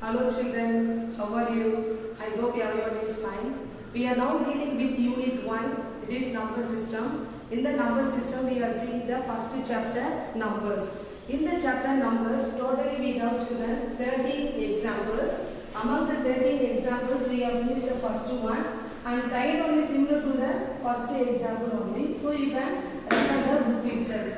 Hello children, how are you? I hope everyone is fine. We are now dealing with Unit 1, it is number system. In the number system we are seeing the first chapter, numbers. In the chapter numbers, totally we have children 13 examples. Among the 13 examples we have finished the first one and second one is similar to the first example only. So you can refer the book itself.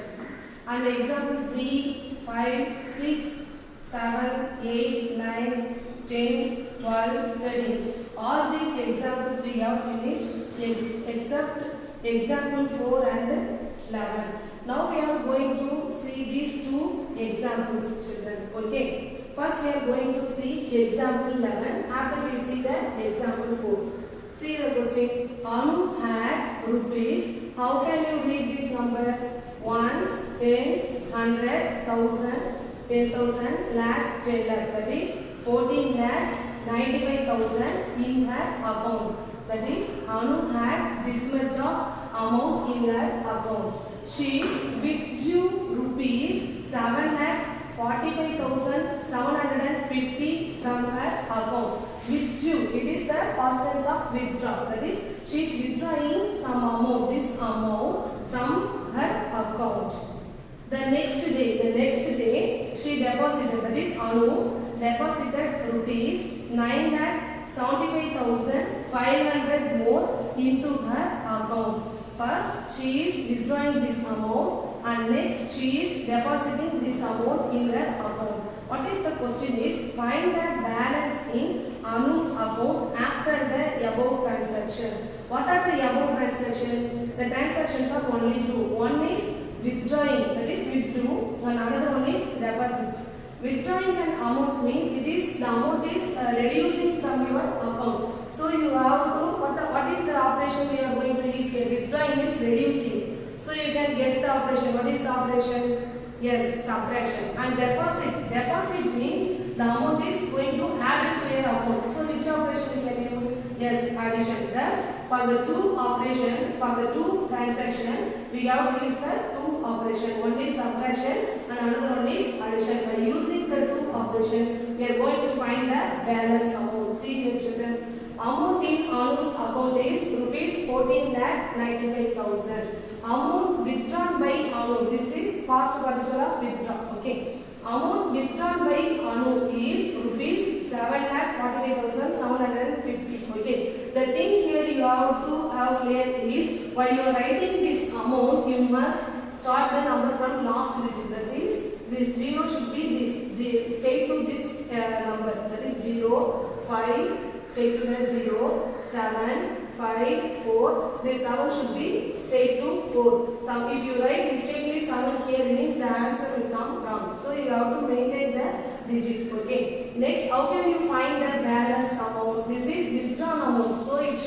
And the example 3, 5, 6, 7, 8, 9, 10, 12, 13. All these examples we have finished except example 4 and 11. Now we are going to see these two examples, children. Okay. First we are going to see example 11. After we see the example 4. See the question. Anu had rupees. How can you read this number? Ones, tens, 100, 1000. 10,000 lakh 10 lakh, that is 14 lakh 95,000 in her account. That is Anu had this much of amount in her account. She withdrew rupees 7 lakh 45,750 from her account. Withdrew, it is the past tense of withdraw. That is she is withdrawing some amount, this amount from her account. The next day, she deposited, that is Anu, deposited rupees 9,75,500 more into her account. First, she is withdrawing this amount and next she is depositing this amount in her account. What is the question is, find the balance in Anu's account after the above transactions. What are the above transactions? The transactions are only two. One is withdrawing, that is withdrew, and another one is deposit. Withdrawing an amount means it is the amount is reducing from your account. So you have to, what is the operation we are going to use here? Withdrawing means reducing. So you can guess the operation. What is the operation? Yes, subtraction. And deposit means the amount is going to add it to your account. So which operation you can use? Yes, addition. Thus, for the two operation, for the two transaction, we have to use the two operation. One is subtraction and another one is addition. By using the two operation, we are going to find the balance amount. See here children, amount in Anu's account is rupees 14,95,000. Amount withdrawn by Anu, this is past participle of withdraw. Okay. Amount withdrawn by Anu is rupees 7,45,750. Okay. The thing here you have to have clear is, while you are writing this amount, you must start the number from last digit. That is, this 0 should be this, straight to this number. That is 0, 5, straight to the 0, 7, 5, 4. This 7 should be straight to 4. So if you write mistakenly 7 here means the answer will come wrong. So you have to maintain the digit. Okay. Next, how can you find the balance amount? This is withdrawn amount. So it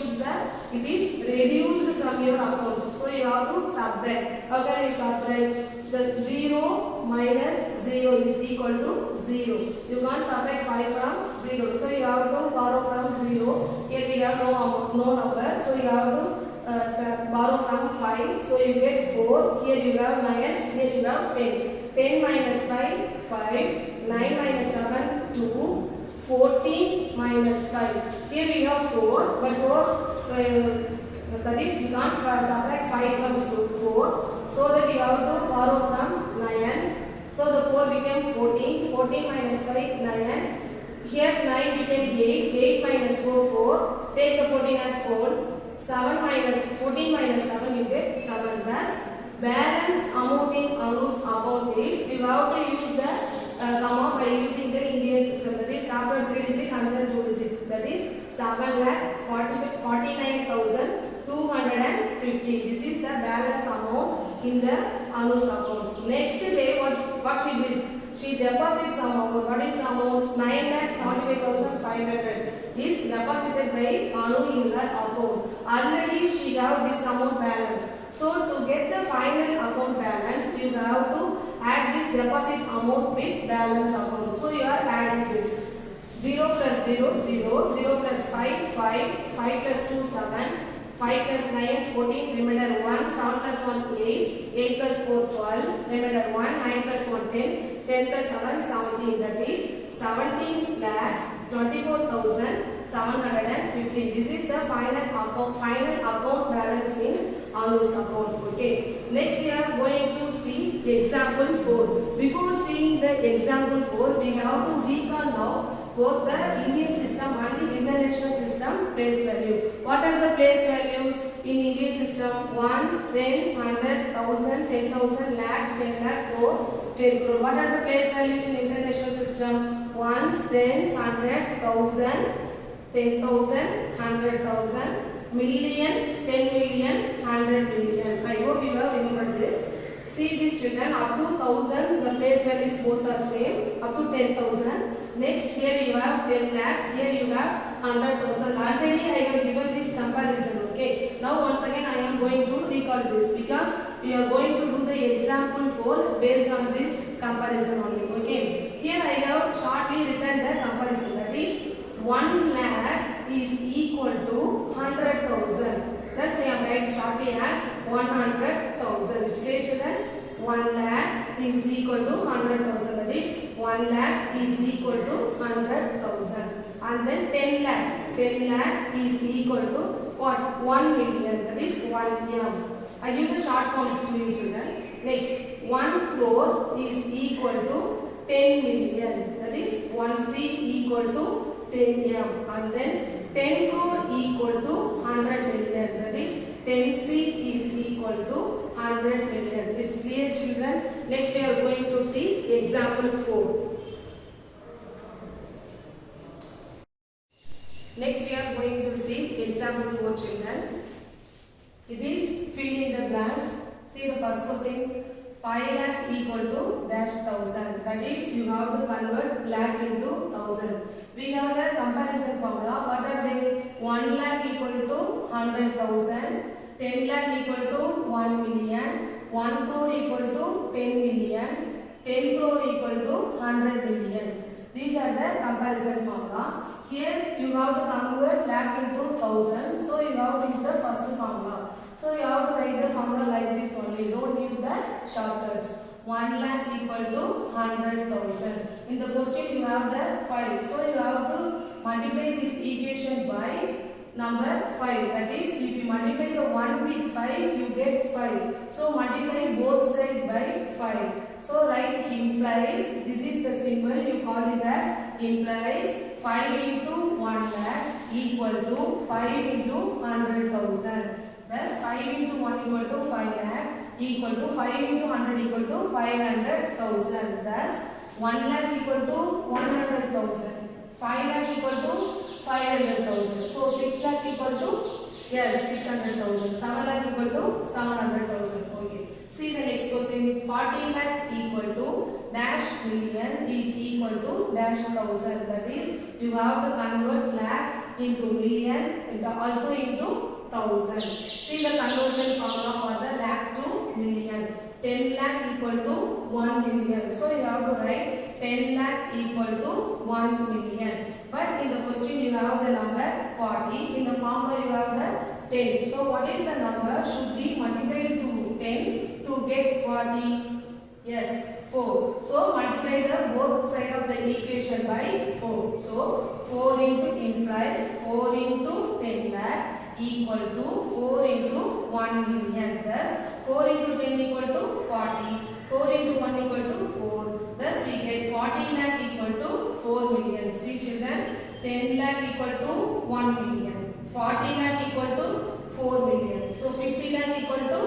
is reduced from your account. So you have to subtract. How can you subtract? The 0 minus 0 is equal to 0. You can't subtract 5 from 0. So you have to borrow from 0. Here we have no number. So you have to borrow from 5. So you get 4. Here you have 9. Here you have 10. 10 minus 5, 5. 9 minus 7, 2. 14 minus 5. Here we have 4. But 4, that is you can't subtract 5 from 4. So that you have to borrow from 9. So the 4 became 14. 14 minus 5, 9. Here 9 became 8. 8 minus 4, 4. Take the 14 as 4. 7 minus 14 minus 7, you get 7. Thus, balance amount in Anu's account is, you have to use the comma by using the Indian system. That is after 3 digit and then 2 digit. That is 7,49,250. This is the balance amount in the Anu's account. Next day, what she did? She deposits some amount. What is the amount? 9,75,500 is deposited by Anu in her account. Already she have this amount balance. So to get the final account balance, you have to add this deposit amount with balance amount. So you are adding this. 0 plus 0, 0. 0 plus 5, 5. 5 plus 2, 7. 5 plus 9, 14, remainder 1, 7 plus 1, 8, 8 plus 4, 12, remainder 1, 9 plus 1, 10, 10 plus 7, 17, that is 17 lakhs 24,750. This is the final account balance in Anu's account. Okay. Next we are going to see example 4. Before seeing the example 4, we have to recall now both the Indian system and the international system place value. What are the place values in Indian system? Ones, tens, 100, 1000, 10,000, lakh, 10 lakh, crore, 10 crore. What are the place values in international system? Ones, tens, 100, 1000, 10,000, 100,000, million, 10 million, 100 million. I hope you have remembered this. See these children, up to 1000 the place values both are same, up to 10,000. Next here you have 10 lakh, here you have 100,000. Already I have given this comparison. Okay. Now once again I am going to recall this because we are going to do the example 4 based on this comparison only. Okay. Here I have shortly written the comparison, that is 1 lakh is equal to 100,000. Thus I am writing shortly as 100,000. It's clear children? 1 lakh is equal to 100,000. That is 1 lakh is equal to 100,000. And then 10 lakh. 10 lakh is equal to what? 1 million. That is 1 M. I give the short form to you children. Next, 1 crore is equal to 10 million. That is 1 C equal to 10 M. And then 10 crore equal to 100 million. That is 10 C is equal to 100 million. It's clear children. Next we are going to see example 4. Next we are going to see example 4 children. It is fill in the blanks. See the first question. 5 lakh equal to dash thousand. That is you have to convert lakh into thousand. We have the comparison formula. What are they? 1 lakh equal to 100,000. 10 lakh equal to 1 million. 1 crore equal to 10 million. 10 crore equal to 100 million. These are the comparison formula. Here you have to convert lakh into thousand. So you have to use the first formula. So you have to write the formula like this only. Don't use the shortcuts. 1 lakh equal to 100,000. In the question you have the 5. So you have to multiply this equation by number 5. That is, if you multiply the 1 with 5, you get 5. So multiply both sides by 5. So write implies, this is the symbol, you call it as implies 5 into 1 lakh equal to 5 into 100,000. Thus 5 into 1 equal to 5 lakh equal to 5 into 100 equal to 500,000. Thus 1 lakh equal to 100,000. 5 lakh equal to 500,000. So 6 lakh equal to 600,000. 7 lakh equal to 700,000. Okay. See the next question. 40 lakh equal to dash million is equal to dash thousand. That is you have to convert lakh into million and also into thousand. See the conversion formula for the lakh to million. 10 lakh equal to 1 million. So you have to write 10 lakh equal to 1 million. But in the question you have the number 40. In the formula you have the 10. So what is the number? Should be multiplied to 10 to get 40. Yes, 4. So multiply the both side of the equation by 4. So 4 into implies 4 into 10 lakh equal to 4 into 1 million. Thus 4 into 10 equal to 40. 4 into 1 equal to 4. Thus we get 40 lakh equal to 4 million. See children, 10 lakh equal to 1 million. 40 lakh equal to 4 million. So 50 lakh equal to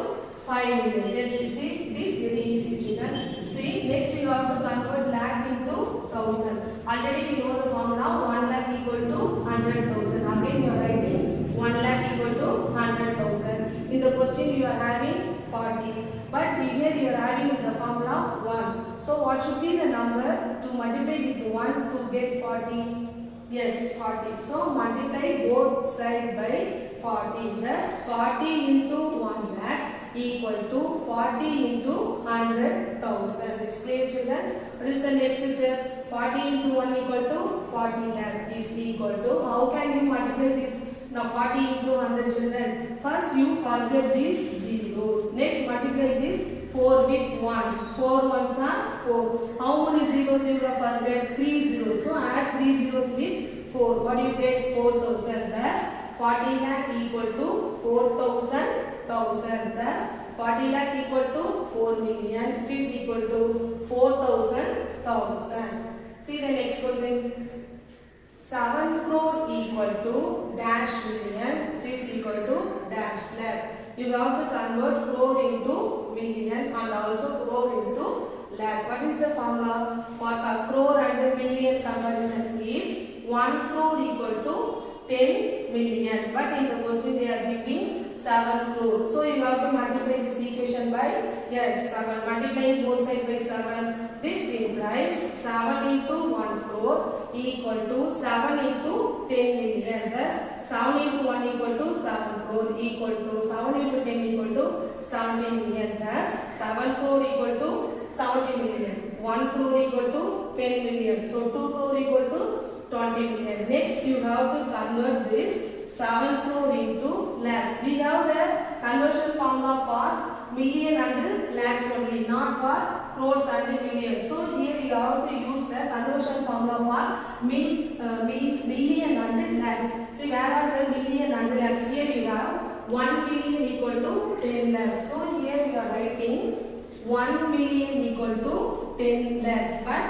5 million. Let's see, it is very easy children. See, next you have to convert lakh into thousand. Already we know the formula. 1 lakh equal to 100,000. Again you are writing 1 lakh equal to 100,000. In the question you are having 40. But here you are having in the formula 1. So what should be the number to multiply with 1 to get 40? Yes, 40. So multiply both sides by 40. Thus 40 into 1 lakh equal to 40 into 100,000. It's clear children? What is the next step? 40 into 1 equal to 40 lakh is equal to, how can you multiply this? Now 40 into 100 children. First you forget these zeros. Next multiply this 4 with 1. 4 ones are 4. How many zeros you will forget? 3 zeros. So add 3 zeros with 4. What do you get? 4,000. Thus 40 lakh equal to 4,000. Thus 40 lakh equal to 4 million, which is equal to 4,000. See the next question. 7 crore equal to dash million, which is equal to dash lakh. You have to convert crore into million and also crore into lakh. What is the formula for a crore and million conversion? Is 1 crore equal to 10 million. But in the question they are giving 7 crore. So you have to multiply this equation by 7. Multiplying both sides by 7. This implies 7 into 1 crore equal to 7 into 10 million. Thus 7 into 1 equal to 7 crore equal to 7 into 10 equal to 70 million. Thus 7 crore equal to 70 million. 1 crore equal to 10 million. So 2 crore equal to 20 million. Next you have to convert this 7 crore into lakhs. We have the conversion formula for million and lakhs only, not for crores and million. So here you have to use the conversion formula for million and lakhs. See where are the million and lakhs? Here you have 1 million equal to 10 lakhs. So here you are writing 1 million equal to 10 lakhs. But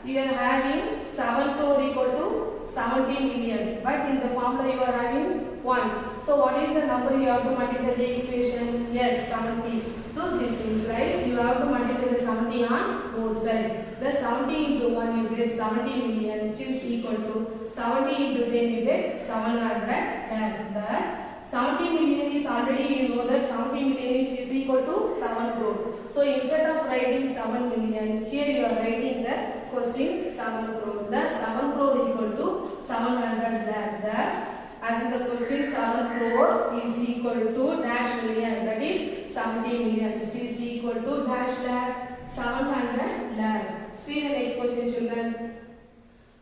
you are having 7 crore equal to 70 million. But in the formula you are having 1. So what is the number you have to multiply the equation? Yes, 70. So this implies you have to multiply the 70 on both sides. The 70 into 1 you get 70 million, which is equal to 70 into 10 you get 700. Thus 70 million is already, you know that 70 million is equal to 7 crore. So instead of writing 7 million, here you are writing the question 7 crore. Thus 7 crore equal to 700 lakh. Thus as in the question 7 crore is equal to dash million, that is 70 million, which is equal to dash lakh 700 lakh. See the next question children.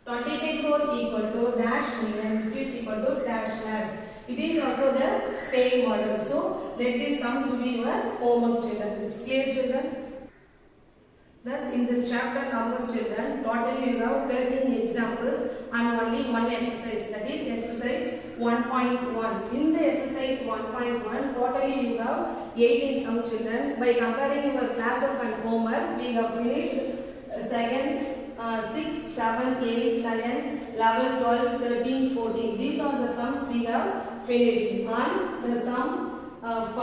25 crore equal to dash million, which is equal to dash lakh. It is also the same model. So let this sum to be your homework children. It's clear children? Thus in this chapter numbers children, totally you have 13 examples and only one exercise, that is exercise 1.1. In the exercise 1.1, totally you have 18 sum children. By comparing your classwork and homework, we have finished second, 6, 7, 8, 9, 11, 12, 13, 14. These are the sums we have finished. And the sum 5,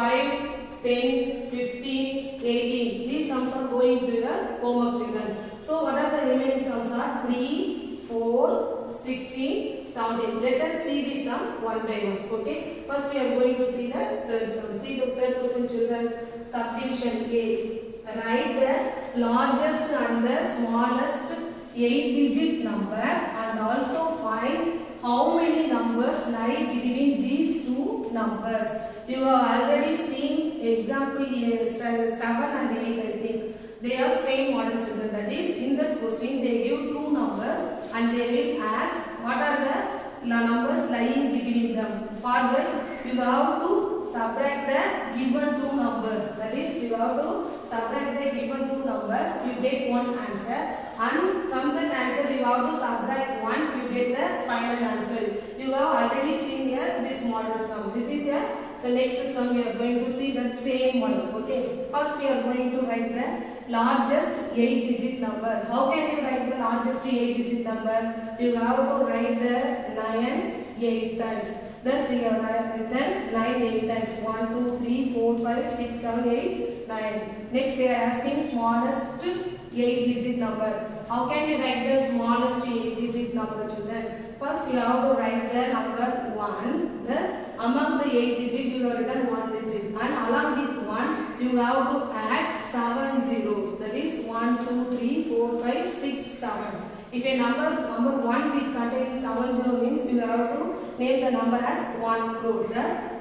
10, 15, 18. These sums are going to your homework children. So what are the remaining sums are 3, 4, 16, 17. Let us see the sum one by one. Okay. First we are going to see the third sum. See the third question children. Subdivision A. Write the largest and the smallest 8-digit number and also find how many numbers lie between these two numbers. You have already seen example 7 and 8 I think. They are same model children. That is in the question they give two numbers and they will ask what are the numbers lying between them. For that you have to subtract the given two numbers. That is you have to subtract the given two numbers. You get one answer. And from that answer you have to subtract 1, you get the final answer. You have already seen here this model sum. This is here the next sum we are going to see that same model. Okay. First we are going to write the largest 8-digit number. How can you write the largest 8-digit number? You have to write the 9 8 times. Thus we have written 9 8 times. 1, 2, 3, 4, 5, 6, 7, 8, 9. Next they are asking smallest 8-digit number. How can you write the smallest 8-digit number children? First you have to write the number 1. Thus among the 8 digit you have written 1 digit. And along with 1 you have to add 7 zeros. That is 1, 2, 3, 4, 5, 6, 7. If a number 1 bit containing 7 zero means you have to name the number as 1 crore. Thus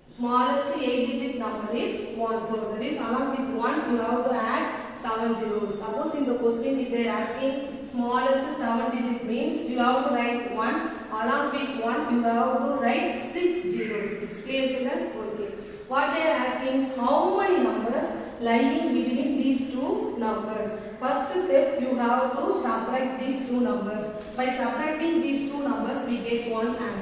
smallest 8-digit number is 1 crore. That is along with 1 you have to add 7 zeros. Suppose in the question if they are asking smallest 7-digit means you have to write 1. Along with 1 you have to write 6 zeros. It's clear children? Okay. What they are asking, how many numbers lying between these two numbers? First step you have to subtract these two numbers. By subtracting these two numbers we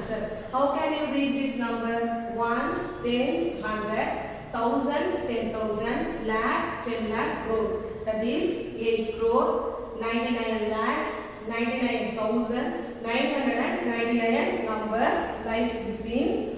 answer. How can you read this number? Ones, tens, hundred, thousand, 10,000, lakh, 10 lakh, crore. That is 8 crore, 99 lakhs, 99,999 numbers lies between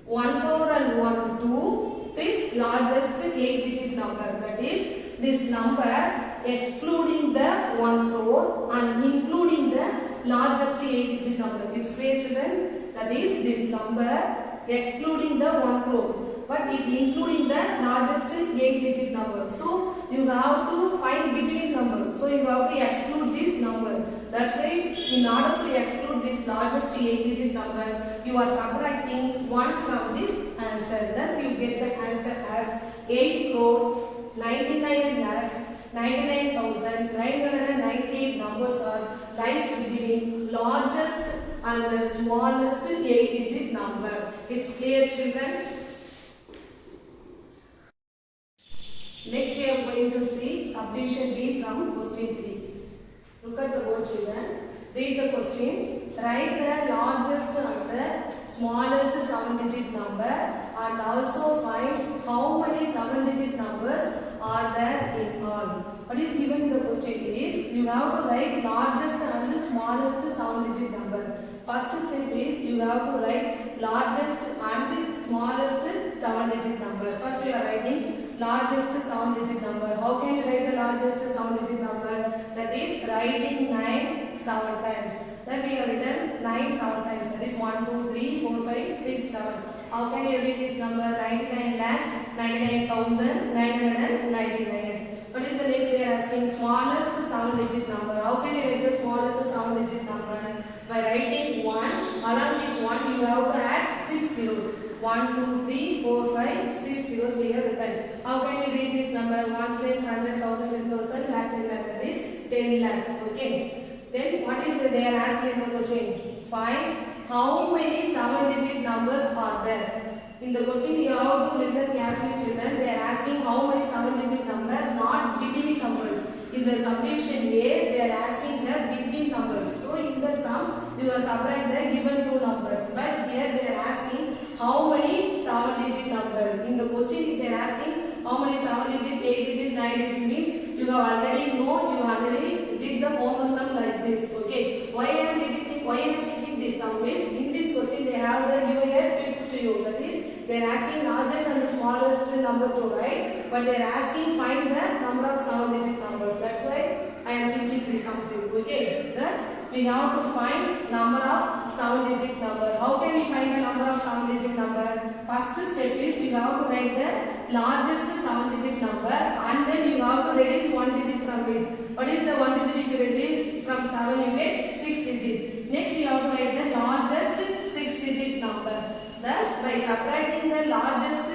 1 crore and 1 to 2. This largest 8-digit number. That is this number excluding the 1 crore and including the largest 8-digit number. It's clear, children? That is this number excluding the 1 crore, but it including the largest 8-digit number. So you have to find between number. So you have to exclude this number. That's why in order to exclude this largest 8-digit number, you are subtracting 1 from this answer. Thus you get the answer as 8 crore 99 lakhs 99,998 numbers are lies between largest and the smallest 8-digit number. It's clear, children? Next we are going to see subdivision B from question 3. Look at the board, children. Read the question. Write the largest and the smallest 7-digit number and also find how many 7-digit numbers are there in all. What is given in the question is you have to write largest and the smallest 7-digit number. First step is you have to write largest and smallest 7-digit number. First we are writing largest 7-digit number. How can you write the largest 7-digit number? That is writing 9 7 times. Then we have written 9 7 times. That is 1 2 3 4 5 6 7. How can you read this number? 99 lakhs 99,999. What is the next they are asking? Smallest 7-digit number. How can you write the smallest 7-digit number? By writing 1, along with 1 you have to add 6 zeros. 1, 2, 3, 4, 5, 6 zeros we have written. How can you read this number? 1 tens, 100, 1,000, 10,000, lakh, 10 lakh. That is 10 lakhs. Okay. Then what is they are asking in the question? Find how many 7-digit numbers are there. In the question you have to listen carefully, children. They are asking how many 7-digit number, not between numbers. In the subdivision A, they are asking the between numbers. So in that sum, you are subtract the given two numbers. But here they are asking how many 7-digit number. In the question they are asking how many 7-digit, 8-digit, 9-digit means you have already know, you already did the homework sum like this. Okay. Why I am teaching this sum is in this question they have the give a twist to you. That is they are asking largest and the smallest number to write, but they are asking find the number of 7-digit numbers. That's why I am teaching this something. Okay. Thus we have to find number of 7-digit number. How can we find the number of 7-digit number? First step is you have to write the largest 7-digit number and then you have to reduce 1 digit from it. What is the 1 digit? If you reduce from 7 you get 6 digit. Next you have to write the largest 6-digit number. Thus by subtracting the largest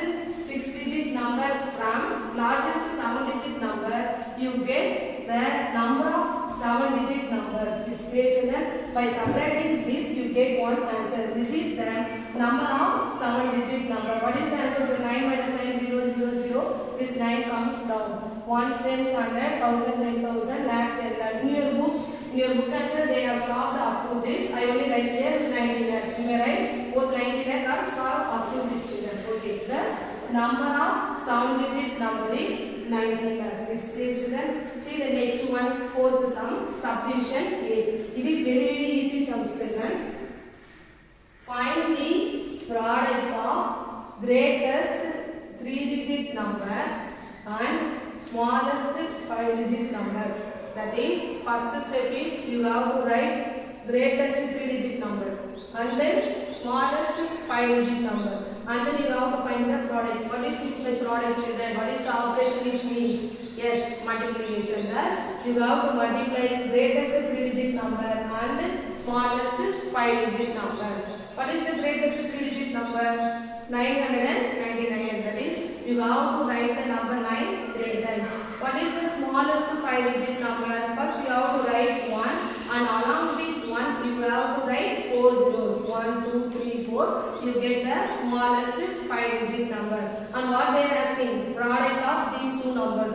6-digit number from largest 7-digit number, you get the number of 7-digit numbers. It's clear, children? By subtracting this, you get one answer. This is the number of 7-digit number. What is the answer to 9 minus 9 0 0 0? This 9 comes down. 1 tens, 100, 1,000, 10,000, lakh, 10 lakh. In your book answer, they have stopped up to this. I only write here 90 lakhs. You may write both 90 lakh are stopped up to this, children. Okay. Thus, number of 7-digit number is 90 lakh. It's clear, children? See the next one, fourth sum, subdivision A. It is very easy, children. Find the product of greatest 3-digit number and smallest 5-digit number. That is, first step is you have to write greatest 3-digit number and then smallest 5-digit number. And then you have to find the product. What is the product, children? What is the operation it means? Yes, multiplication. Thus, you have to multiply greatest 3-digit number and smallest 5-digit number. What is the greatest 3-digit number? 999. That is, you have to write the number 9 3 times. What is the smallest 5-digit number? First, you have to write 1 and along with 1, you have to write 4 zeros. 1, 2, 3, 4. You get the smallest 5-digit number. And what they are asking? Product of these two numbers.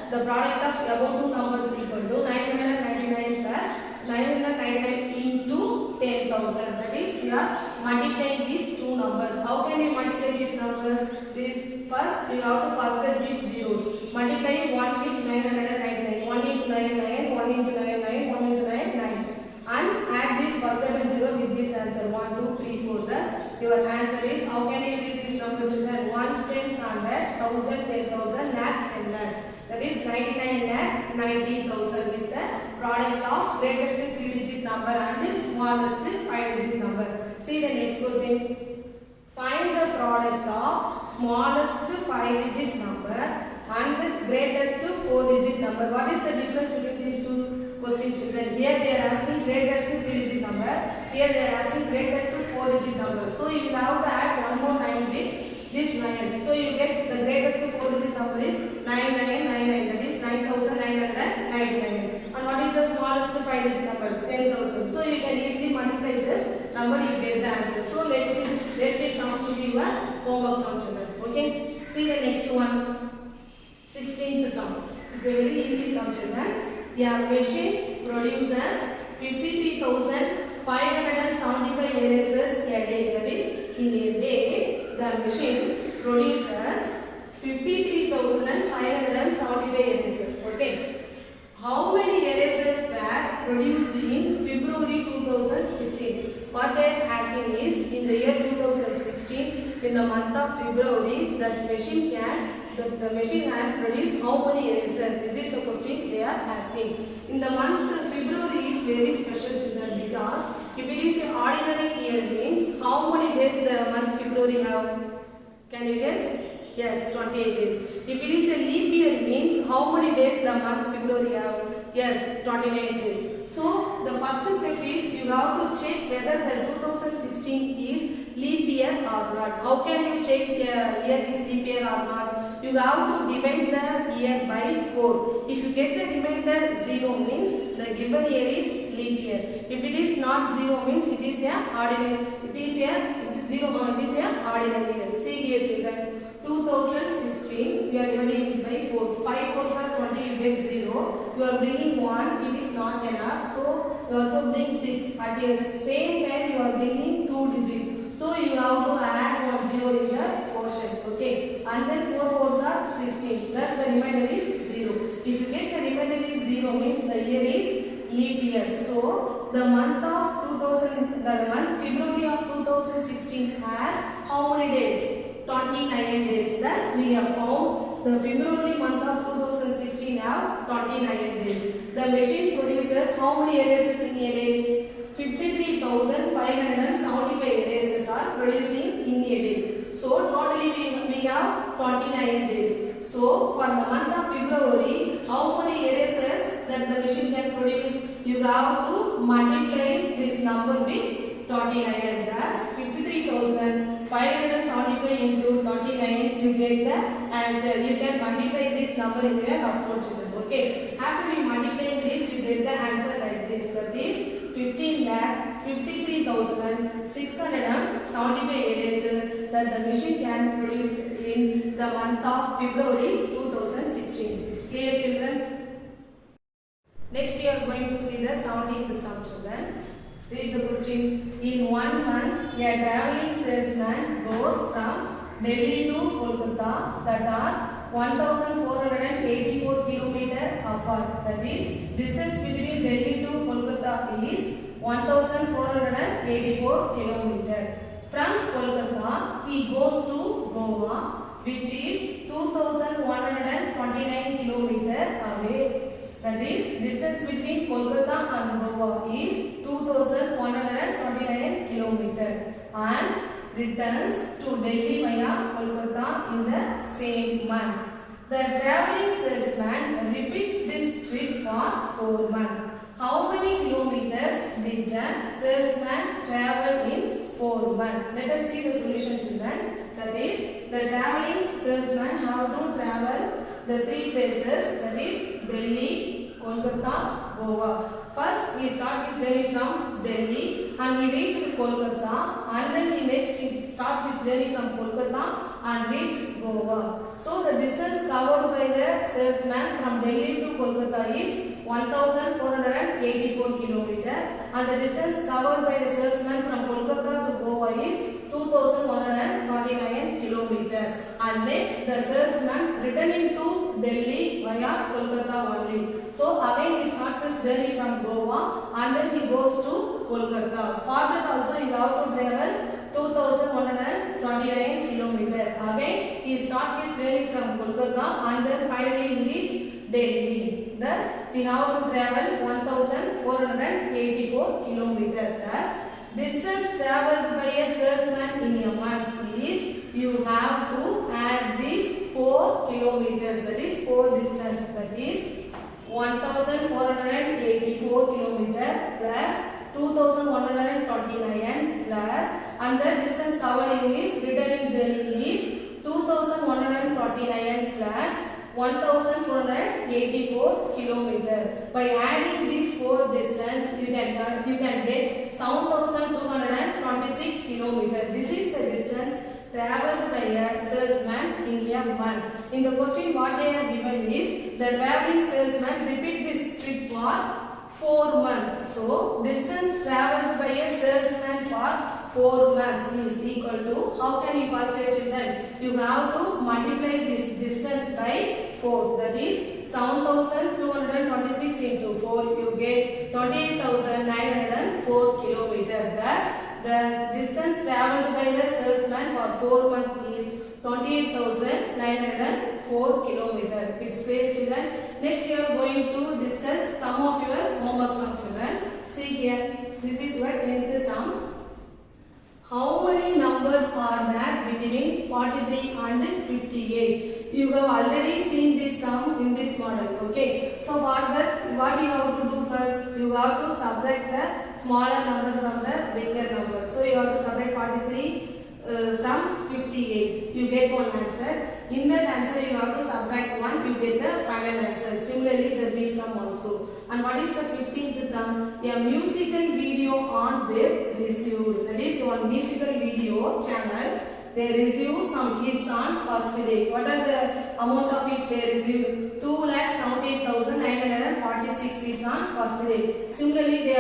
The product of above two numbers equal to 999 plus 999 into 10,000. 10,000. That is, we are multiplying these two numbers. How can you multiply these numbers? This first you have to forget these zeros. Multiply 1 with 999. 1 into 9, 9. 1 into 9, 9. 1 into 9, 9. And add this forgotten zero with this answer. 1, 2, 3, 4. Thus, your answer is, how can you read this number, children? 1s, 10s, 100, 1000, 10,000, lakh, 10 lakh. That is 99 lakh 90,000 is the product of greatest 3-digit number and smallest 5-digit number. See the next question. Find the product of smallest 5-digit number and greatest 4-digit number. What is the difference between these two questions, children? Here they are asking greatest 3-digit number. Here they are asking greatest 4-digit number. So you will have to add one more 9 with this 9. So you get the greatest 4-digit number is 9999. That is 9,999. And what is the smallest 5-digit number? 10,000. So you can easily multiply this number, you get the answer. So let this sum to be your homework sum, children. Okay. See the next one. 16th sum. It's a very easy sum, children. A machine produces 53,575 erasers a day. That is, in a day, the machine produces 53,575 erasers. Okay. How many erasers were produced in February 2016? What they are asking is, in the year 2016, in the month of February, the machine can produce how many erasers? This is the question they are asking. In the month February is very special, children, because if it is an ordinary year means how many days the month February have? Can you guess? Yes, 28 days. If it is a leap year means how many days the month February have? Yes, 29 days. So the first step is you have to check whether the 2016 is leap year or not. How can you check year is leap year or not? You have to divide the year by 4. If you get the remainder 0 means the given year is leap year. If it is not 0 means it is a ordinary. It is a ordinary year. See here, children. 2016, we are dividing it by 4. 5 4s are 20, you get 0. You are bringing 1, it is not enough. So, you also bring 6. At the same time, you are bringing 2 digits. So, you have to add 1 0 in the quotient. Okay. And then 4 4s are 16. Thus, the remainder is 0. If you get the remainder is 0 means the year is leap year. So, the month February of 2016 has how many days? 29 days. Thus, we have found the February month of 2016 have 29 days. The machine produces how many erasers in a day? 53,575 erasers are producing in a day. So, totally we have 29 days. So, for the month of February, how many erasers that the machine can produce? You have to multiply this number with 29. Thus, 53,575 into 29, you get the answer. You can multiply this number in your rough note, children. Okay. After we multiply this, you get the answer like this. That is 15,53,675 erasers that the machine can produce in the month of February 2016. It's clear, children? Next, we are going to see the 17th sum, children. Read the question. In 1 month, a traveling salesman goes from Delhi to Kolkata, that are 1,484 km apart. That is, distance between Delhi to Kolkata is 1,484 km. From Kolkata, he goes to Goa, which is 2,129 km away. That is, distance between Kolkata and Goa is 2,129 km and returns to Delhi via Kolkata in the same month. The traveling salesman repeats this trip for 4 months. How many kilometers did the salesman travel in 4 months? Let us see the solution, children. That is, the traveling salesman have to travel the 3 places, that is Delhi, Kolkata, Goa. First, he start his journey from Delhi and he reached Kolkata, and then he start his journey from Kolkata and reach Goa. So the distance covered by the salesman from Delhi to Kolkata is 1484 kilometer, and the distance covered by the salesman from Kolkata to Goa is 2129 kilometer. And next, the salesman returning to Delhi via Kolkata only. So again he starts his journey from Goa and then he goes to Kolkata. For that also you have to travel 2129 kilometer. Again he starts his journey from Kolkata and then finally he reach Delhi. Thus we have to travel 1484 kilometer. Thus distance traveled by a salesman in a month is, you have to add these 4 kilometers, that is 4 distance, that is 1484 kilometer plus 2129 plus, and the distance covered is returning journey is 2129 plus 1484 kilometer. By adding these 4 distance, you can get 7226 kilometer. This is the distance traveled by a salesman in a month. In the question what they are given is, the traveling salesman repeat this trip for 4 months. So distance traveled by a salesman for 4 months is equal to, how can you calculate children? You have to multiply this distance by 4, that is 7226 into 4, you get 28,904 kilometer. Thus the distance traveled by the salesman for 4 months is 28,904 kilometer. It's clear children. Next we are going to discuss some of your homework sum children. See here, this is your 10th sum. How many numbers are there between 43 and 58? You have already seen this sum in this model. Okay. So for that, what you have to do first? You have to subtract the smaller number from the bigger number. So you have to subtract 43 from 58. You get one answer. In that answer, you have to subtract 1. You get the final answer. Similarly, the B sum also. And what is the 15th sum? A musical video on web received. That is one musical video channel. They received some hits on first day. What are the amount of hits they received? 2,78,946 hits on first day. Similarly, they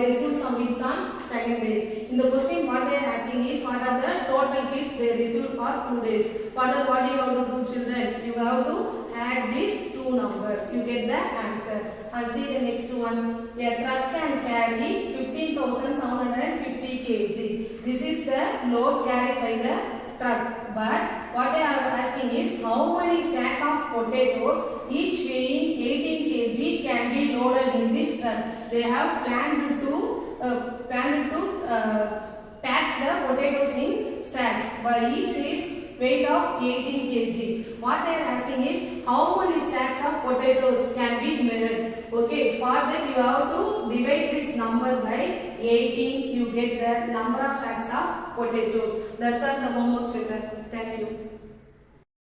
received some hits on second day. In the question, what they are asking is, what are the total hits they received for 2 days? What you have to do children? You have to add these 2 numbers. You get the answer. And see the next one. A truck can carry 15,750 kg. This is the load carried by the truck. But what they are asking is, how many sack of potatoes, each weighing 18 kg, can be loaded in this truck? They have planned to pack the potatoes in sacks. By each is weight of 18 kg. What they are asking is, how many sacks of potatoes can be made? Okay, for that you have to divide this number by 18. You get the number of sacks of potatoes. That's all the homework children. Thank you.